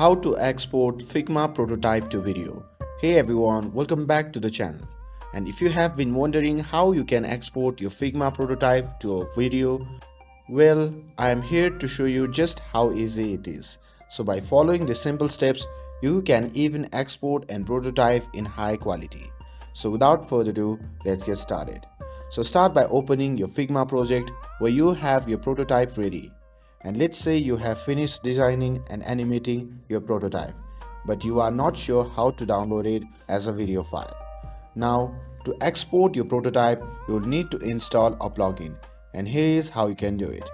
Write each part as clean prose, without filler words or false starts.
How to export Figma prototype to video. Hey everyone, welcome back to the channel. And if you have been wondering how you can export your Figma prototype to a video, well, I am here to show you just how easy it is. So by following the simple steps, you can even export and prototype in high quality. So without further ado, let's get started. So start by opening your Figma project where you have your prototype ready. And let's say you have finished designing and animating your prototype, but you are not sure how to download it as a video file. Now, to export your prototype, you will need to install a plugin, and here is how you can do it.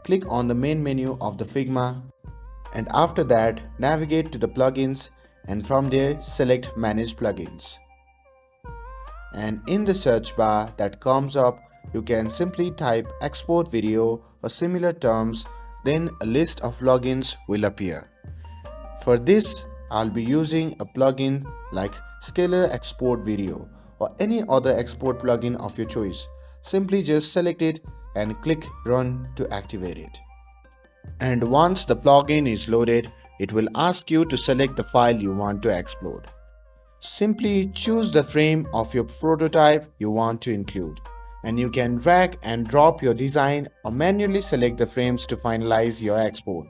Click on the main menu of the Figma, and after that, navigate to the plugins, and from there, select Manage Plugins. And in the search bar that comes up, you can simply type export video or similar terms, then a list of plugins will appear. For this, I'll be using a plugin like Scalar Export Video or any other export plugin of your choice. Simply just select it and click Run to activate it. And once the plugin is loaded, it will ask you to select the file you want to export. Simply choose the frame of your prototype you want to include, and you can drag and drop your design or manually select the frames to finalize your export.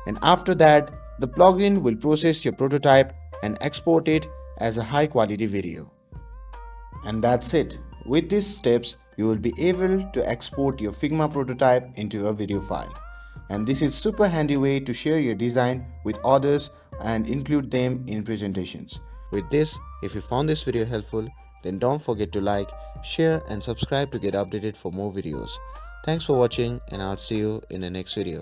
And after that, the plugin will process your prototype and export it as a high quality video. And that's it. With these steps, you will be able to export your Figma prototype into a video file. And this is super handy way to share your design with others and include them in presentations. With this, if you found this video helpful, then don't forget to like, share and subscribe to get updated for more videos. Thanks for watching, and I'll see you in the next video.